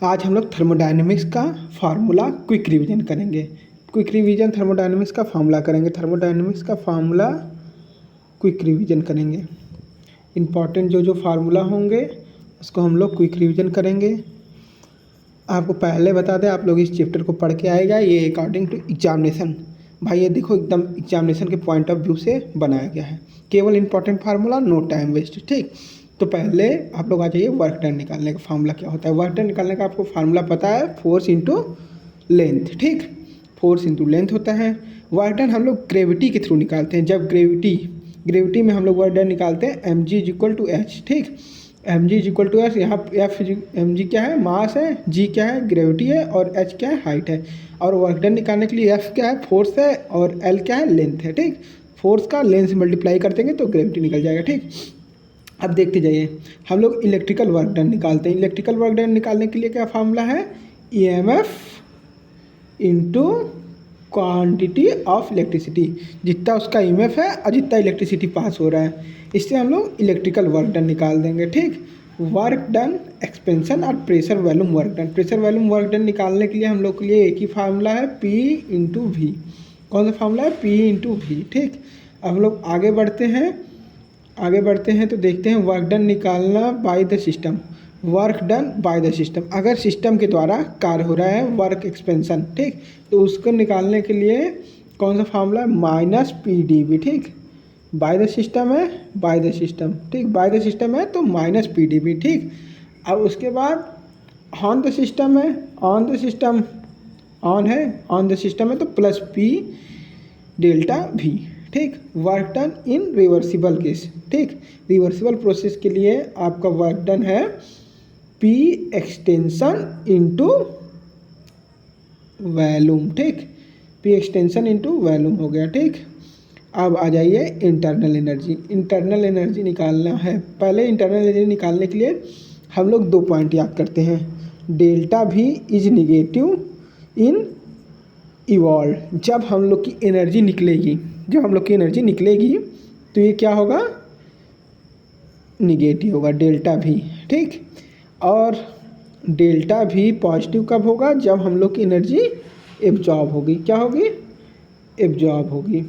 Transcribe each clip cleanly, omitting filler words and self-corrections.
आज हम लोग थर्मोडायनेमिक्स का फार्मूला क्विक रिवीजन करेंगे। क्विक रिवीजन थर्मोडायनेमिक्स का फार्मूला करेंगे। थर्मोडायनेमिक्स का फार्मूला क्विक रिवीजन करेंगे। इम्पॉर्टेंट जो फार्मूला होंगे उसको हम लोग क्विक रिवीजन करेंगे। आपको पहले बता दें, आप लोग इस चैप्टर को पढ़ के आएगा, ये अकॉर्डिंग टू एग्जामिनेशन। भाई ये देखो एकदम एग्जामिनेशन के पॉइंट ऑफ व्यू से बनाया गया है। केवल important formula, no time waste. ठीक, तो पहले आप लोग आ जाइए वर्क डन निकालने का फार्मूला क्या होता है। वर्क डन निकालने का आपको फार्मूला पता है, फोर्स इंटू लेंथ। ठीक, फोर्स इंटू लेंथ होता है। वर्क डन हम लोग ग्रेविटी के थ्रू निकालते हैं। जब ग्रेविटी में हम लोग वर्क डन निकालते हैं M G is equal to H. ठीक, M G is equal to H. यहाँ एफ एम जी क्या है, मास है, जी क्या है, ग्रेविटी है, और एच क्या है, हाइट है। और वर्क डन निकालने के लिए एफ क्या है, फोर्स है, और एल क्या है, लेंथ है। ठीक, फोर्स का लेंथ से मल्टीप्लाई कर देंगे तो ग्रेविटी निकल जाएगा। ठीक, अब देखते जाइए, हम लोग इलेक्ट्रिकल वर्क डन निकालते हैं। इलेक्ट्रिकल वर्क डन निकालने के लिए क्या फार्मूला है, E M F into quantity of electricity. जितना उसका ई एम एफ है और जितना इलेक्ट्रिसिटी पास हो रहा है, इससे हम लोग इलेक्ट्रिकल वर्क डन निकाल देंगे। ठीक, वर्क डन एक्सपेंशन और pressure volume work done. Pressure volume work done निकालने के लिए हम लोग के लिए एक ही फार्मूला है, पी इंटू वी। कौन सा फार्मूला है, पी इंटू वी। ठीक, अब हम लोग आगे बढ़ते हैं तो देखते हैं वर्क डन निकालना by the system. Work done by the system, अगर सिस्टम के द्वारा कार्य हो रहा है वर्क एक्सपेंशन, ठीक, तो उसको निकालने के लिए कौन सा फार्मूला है, माइनस पी डी बी। ठीक, बाय द सिस्टम है, बाय द सिस्टम। ठीक, बाय द सिस्टम है तो माइनस पी डी बी। ठीक, अब उसके बाद ऑन द सिस्टम है, ऑन द सिस्टम ऑन है, ऑन द सिस्टम है तो प्लस पी डेल्टा वी। ठीक, work done in reversible case. ठीक, रिवर्सिबल प्रोसेस के लिए आपका वर्क डन है पी एक्सटेंशन इंटू वॉल्यूम। ठीक, पी एक्सटेंशन इंटू वॉल्यूम हो गया। ठीक, अब आ जाइए इंटरनल एनर्जी। इंटरनल एनर्जी निकालना है। पहले इंटरनल एनर्जी निकालने के लिए हम लोग 2 पॉइंट याद करते हैं। Delta we is negative in evolve. जब हम लोग की एनर्जी निकलेगी, तो ये क्या होगा, निगेटिव होगा, डेल्टा वी। ठीक, और डेल्टा वी पॉजिटिव कब होगा, जब हम लोग की एनर्जी एब्जॉर्ब होगी। क्या होगी, एब्जॉर्ब होगी,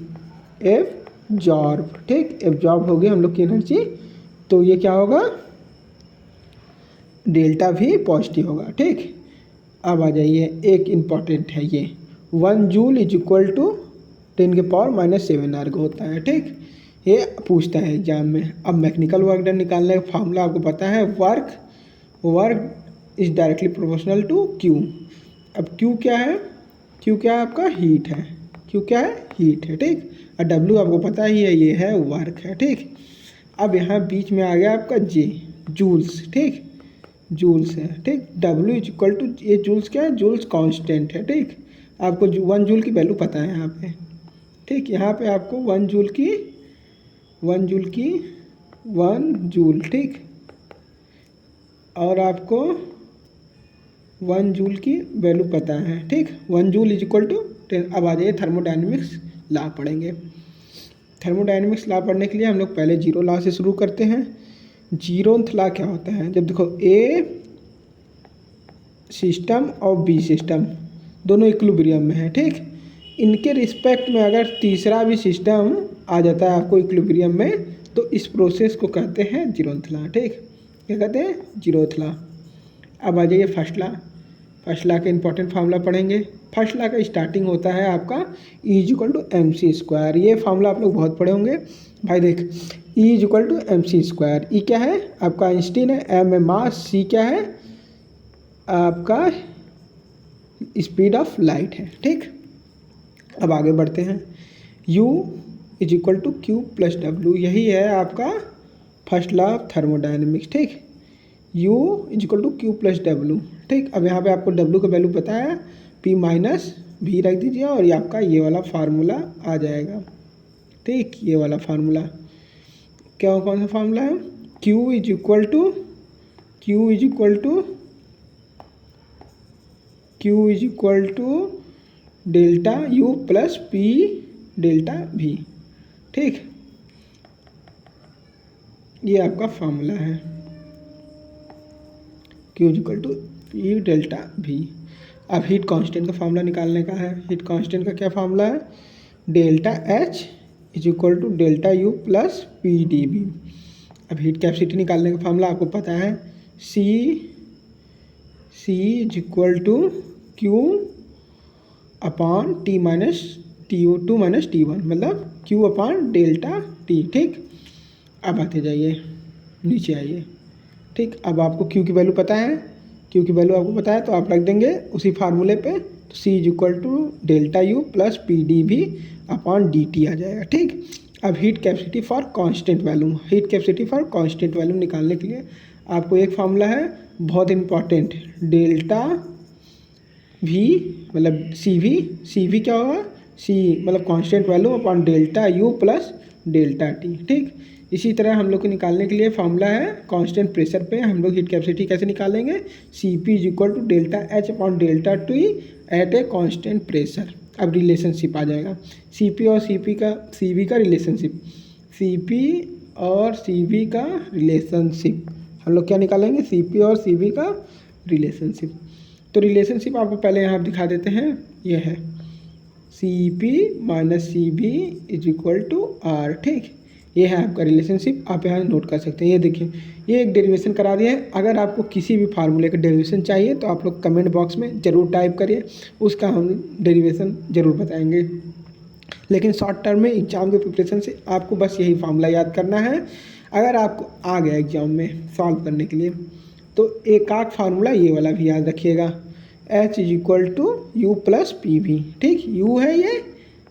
एब्जॉर्ब। ठीक, एब्जॉर्ब होगी हम लोग की एनर्जी, तो ये क्या होगा, डेल्टा वी पॉजिटिव होगा। ठीक, अब आ जाइए, एक इम्पॉर्टेंट है ये, 1 जूल इज इक्वल टू 10⁻⁻7 अर्ग होता है। ठीक, ये पूछता है एग्जाम में। अब मैकेनिकल वर्क डन निकालने का फार्मूला आपको पता है, work is directly proportional to Q. अब क्यू क्या है, क्यू क्या है आपका, हीट है। क्यू क्या है, हीट है। ठीक, और डब्ल्यू आपको पता ही है, ये है वर्क है। ठीक, अब यहाँ बीच में आ गया आपका जे, जूल्स। ठीक, जूल्स है। ठीक, डब्ल्यू इज इक्वल टू, ये जूल्स क्या है, जूल्स कांस्टेंट है। ठीक, आपको 1 जूल की वैल्यू पता है यहाँ पे। ठीक, यहाँ पे आपको 1 जूल की 1 जूल। ठीक, और आपको 1 जूल की वैल्यू पता है। ठीक, 1 जूल इज इक्वल टू 10। अब आ जाइए थर्मोडायनेमिक्स लॉ पढ़ेंगे। थर्मोडायनेमिक्स लॉ पढ़ने के लिए हम लोग पहले जीरो लॉ से शुरू करते हैं। जीरोथ लॉ क्या होता है, जब देखो ए सिस्टम और बी सिस्टम दोनों इक्विलिब्रियम में है। ठीक, इनके रिस्पेक्ट में अगर तीसरा भी सिस्टम आ जाता है आपको इक्विलिब्रियम में, तो इस प्रोसेस को कहते हैं जीरोथ लॉ। ठीक, क्या कहते हैं, जीरोथ लॉ। अब आ जाइए फर्स्ट लॉ। फर्स्ट लॉ का इंपॉर्टेंट फार्मूला पढ़ेंगे। फर्स्ट लॉ का स्टार्टिंग होता है आपका E is equal to M C square. ये फार्मूला आप लोग बहुत पढ़े होंगे। भाई देख, E is equal to M C square. E क्या है आपका, आइंस्टीन है, एम है मास, सी क्या है आपका स्पीड ऑफ लाइट है। ठीक, अब आगे बढ़ते हैं। U is equal to Q plus W, यही है आपका फर्स्ट लॉ ऑफ थर्मोडायनेमिक्स। ठीक, U is equal to Q plus W. ठीक, अब यहाँ पे आपको W का वैल्यू पता है, P माइनस V रख दीजिए और ये आपका ये वाला फार्मूला आ जाएगा। ठीक, ये वाला फार्मूला क्या, कौन सा फार्मूला है, Q is equal to delta U plus P delta V। ठीक, ये आपका फार्मूला है, Q is equal to P delta V. अब हीट कांस्टेंट का फार्मूला निकालने का है। हीट कांस्टेंट का क्या फार्मूला है? Delta H is equal to delta U plus P D V. अब हीट कैपेसिटी निकालने का फार्मूला आपको पता है, C is equal to Q upon T minus T2 minus T1, मतलब Q अपॉन डेल्टा टी। ठीक, अब आते जाइए, नीचे आइए। ठीक, अब आपको Q की वैल्यू पता है, Q की वैल्यू आपको पता है तो आप रख देंगे उसी फार्मूले पे। तो C is equal to delta U plus P D V upon D T आ जाएगा। ठीक, अब heat capacity for constant value, heat capacity for constant value निकालने के लिए आपको एक फार्मूला है बहुत इंपॉर्टेंट, डेल्टा वी मतलब सी वी क्या होगा? सी मतलब constant value upon delta U plus delta T. ठीक, इसी तरह हम लोग को निकालने के लिए फार्मूला है कांस्टेंट प्रेशर पे हम लोग हीट कैपेसिटी कैसे निकालेंगे? C P is equal to delta H upon delta T at a constant pressure. अब रिलेशनशिप आ जाएगा सी पी और सी वी का रिलेशनशिप, सी पी और सी वी का रिलेशनशिप हम लोग क्या निकालेंगे? सी पी और सी वी का रिलेशनशिप। तो रिलेशनशिप आपको पहले यहाँ दिखा देते हैं, ये है C P minus C V is equal to R. ठीक, ये है आपका रिलेशनशिप, आप यहाँ नोट कर सकते हैं। ये देखिए, ये एक डेरिवेशन करा दिया है। अगर आपको किसी भी फार्मूले का डेरिवेशन चाहिए तो आप लोग कमेंट बॉक्स में ज़रूर टाइप करिए, उसका हम डेरिवेशन ज़रूर बताएंगे। लेकिन शॉर्ट टर्म में एग्जाम के प्रिपरेशन से आपको बस यही फार्मूला याद करना है। अगर आपको आ गया एग्जाम में सॉल्व करने के लिए तो एक आध फार्मूला ये वाला भी याद रखिएगा, H is equal to U plus P V. ठीक, यू है ये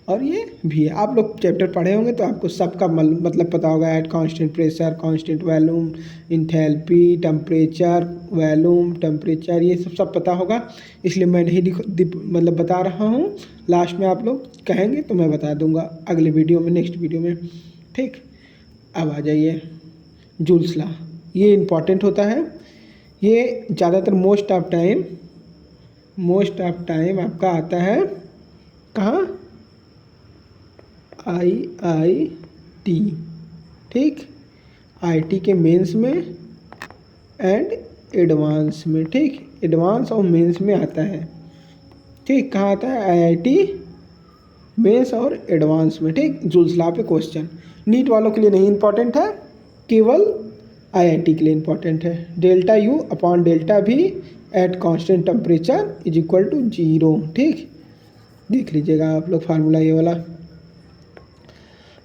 और ये भी है। आप लोग चैप्टर पढ़े होंगे तो आपको सबका मतलब पता होगा, at constant pressure, constant volume, enthalpy, temperature, volume, temperature, ये सब पता होगा। इसलिए मैं नहीं मतलब बता रहा हूँ, लास्ट में आप लोग कहेंगे तो मैं बता दूंगा अगले वीडियो में, नेक्स्ट वीडियो में। ठीक, अब आ जाइए जूल्स लॉ, ये इम्पॉर्टेंट होता है। ये ज़्यादातर मोस्ट ऑफ टाइम आपका आता है कहाँ? IIT। ठीक, IIT के मेंस में एंड एडवांस में। ठीक, एडवांस और मेंस में आता है। ठीक, कहाँ आता है? IIT मेंस और एडवांस में। ठीक, जूल्स लॉ पे क्वेश्चन नीट वालों के लिए नहीं इम्पॉर्टेंट है, केवल IIT के लिए इम्पॉर्टेंट है। Delta U upon delta V at constant temperature is equal to 0। ठीक, देख लीजिएगा आप लोग फार्मूला ये वाला।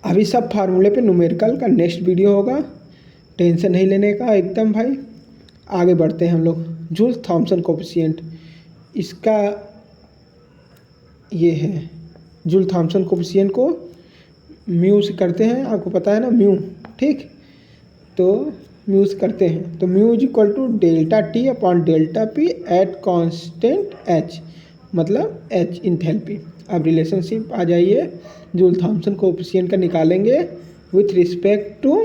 अभी सब फार्मूले पे न्यूमेरिकल का नेक्स्ट वीडियो होगा, टेंशन नहीं लेने का एकदम भाई। आगे बढ़ते हैं हम लोग। जूल्स थॉम्सन कोफिशिएंट, इसका ये है, जूल थॉम्सन कोफिशिएंट को म्यू से करते हैं, आपको पता है ना म्यू। ठीक, तो म्यू से करते हैं तो mu is equal to delta T upon delta P at constant H, मतलब एच इंथैल्पी। अब रिलेशनशिप आ जाइए, जूल थॉम्सन कोफिशिएंट का निकालेंगे with respect to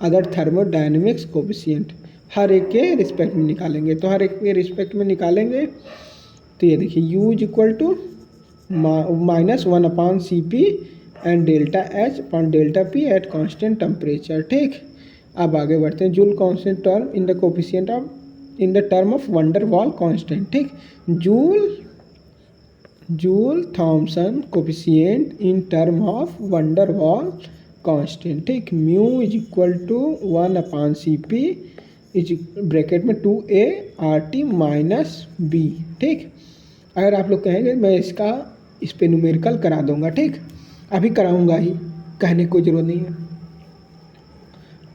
other thermodynamics coefficient, हर एक के रिस्पेक्ट में निकालेंगे। तो हर एक के रिस्पेक्ट में निकालेंगे तो ये देखिए U is equal to -1 upon C P and delta H upon delta P at constant temperature. ठीक, अब आगे बढ़ते हैं। Joule constant term in the coefficient of in the term of van der Waal constant. ठीक, Joule Thomson coefficient in term of van der Waal constant. ठीक, mu is equal to 1 upon C P is bracket में 2a RT minus B. ठीक, अगर आप लोग कहेंगे मैं इसका इस पे न्यूमेरिकल करा दूंगा, ठीक, अभी कराऊंगा ही, कहने की कोई ज़रूरत नहीं है।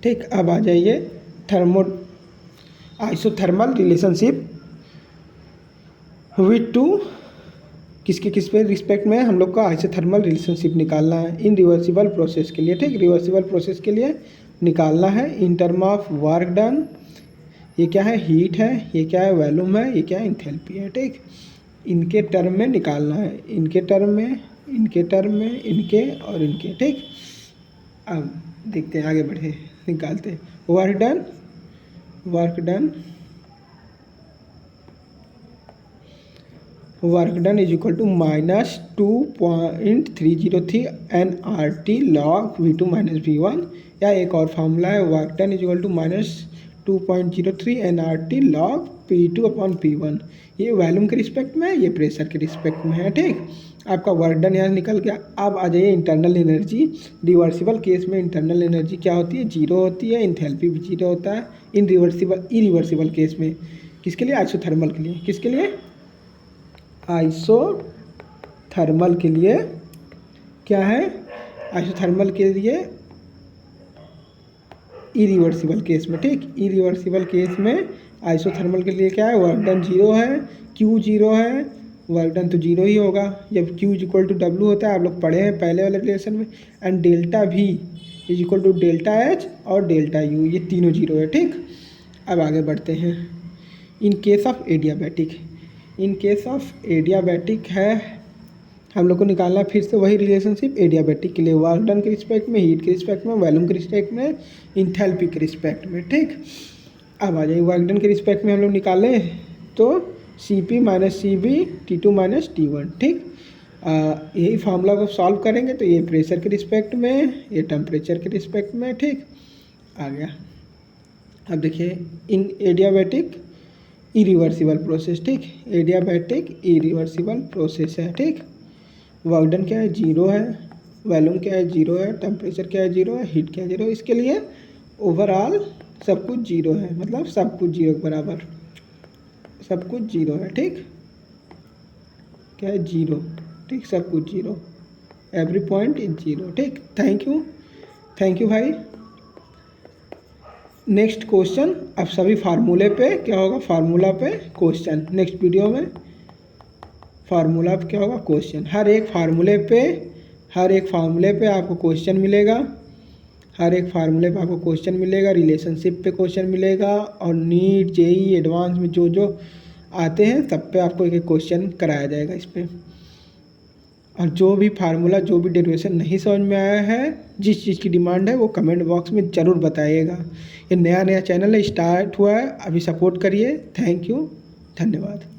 ठीक, अब आ जाइए आइसोथर्मल रिलेशनशिप विथ टू, किस पे रिस्पेक्ट में हम लोग का आइसोथर्मल रिलेशनशिप निकालना है इन रिवर्सिबल प्रोसेस के लिए। ठीक, रिवर्सिबल प्रोसेस के लिए निकालना है इन टर्म ऑफ वर्क डन। ये क्या है? हीट है। ये क्या है? वॉल्यूम है। ये क्या है? इंथैल्पी है। ठीक, इनके टर्म में निकालना है, इनके टर्म में, इनके टर्म में, इनके और इनके। ठीक, अब देखते हैं, आगे बढ़े, निकालते हैं। Work done is equal to -2.303 NRT log V2 - V1, या एक और फार्मूला है work done is equal to 2.03 nRT log P2/P1। ये वॉल्यूम के रिस्पेक्ट में है, ये प्रेशर के रिस्पेक्ट में है। ठीक, आपका वर्क डन यहाँ निकल गया। अब आ जाइए इंटरनल एनर्जी। रिवर्सिबल केस में इंटरनल एनर्जी क्या होती है? जीरो होती है। इंथैल्पी भी जीरो होता है। इरिवर्सिबल केस में किसके लिए? आइसोथर्मल के लिए। किसके लिए? आइसोथर्मल के लिए क्या है? आइसोथर्मल के लिए इरिवर्सिबल केस में। ठीक, इरिवर्सिबल केस में आइसोथर्मल के लिए क्या है? वर्क डन जीरो है, क्यू जीरो है, वर्क डन तो जीरो ही होगा जब क्यू इक्वल टू डब्ल्यू होता है। आप लोग पढ़े हैं पहले वाले रिलेशन में। एंड डेल्टा भी is equal to delta H और डेल्टा यू, ये तीनों जीरो है। ठीक, अब आगे बढ़ते हैं। In case of adiabatic, in case of adiabatic है हम लोग को निकालना है फिर से वही रिलेशनशिप एडियाबैटिक के लिए, वर्क डन के रिस्पेक्ट में, हीट के रिस्पेक्ट में, वॉल्यूम के रिस्पेक्ट में, इंथैल्पी के रिस्पेक्ट में। ठीक, अब आ जाइए वर्क डन के रिस्पेक्ट में हम लोग निकालें तो Cp minus Cv T2 minus T1। ठीक, यही फार्मूला को सॉल्व करेंगे तो ये प्रेशर के रिस्पेक्ट में, ये टेम्परेचर के रिस्पेक्ट में। ठीक, आ गया। अब देखिए इन एडियाबैटिक इरिवर्सिबल प्रोसेस। ठीक, एडियाबैटिक इरिवर्सिबल प्रोसेस है। ठीक, वर्क डन क्या है? जीरो है, वॉल्यूम क्या है? जीरो है, टेम्परेचर क्या है? जीरो है, हीट क्या है? जीरो। इसके लिए ओवरऑल सब कुछ जीरो है, मतलब सब कुछ जीरो के बराबर, सब कुछ जीरो है। ठीक, क्या है? जीरो। ठीक, सब कुछ zero, every point is zero. ठीक, थैंक यू भाई। नेक्स्ट क्वेश्चन, अब सभी फार्मूले पे क्या होगा? फार्मूला पे क्वेश्चन। नेक्स्ट वीडियो में फार्मूला पे क्या होगा? क्वेश्चन। हर एक फार्मूले पे आपको क्वेश्चन मिलेगा। हर एक फार्मूले पे आपको क्वेश्चन मिलेगा, रिलेशनशिप पे क्वेश्चन मिलेगा, और नीट जेई एडवांस में जो जो आते हैं सब पे आपको एक एक क्वेश्चन कराया जाएगा इस पर। और जो भी फार्मूला, जो भी डेरिवेशन नहीं समझ में आया है, जिस चीज़ की डिमांड है वो कमेंट बॉक्स में ज़रूर बताइएगा। ये नया चैनल है, स्टार्ट हुआ है, अभी सपोर्ट करिए। थैंक यू, धन्यवाद।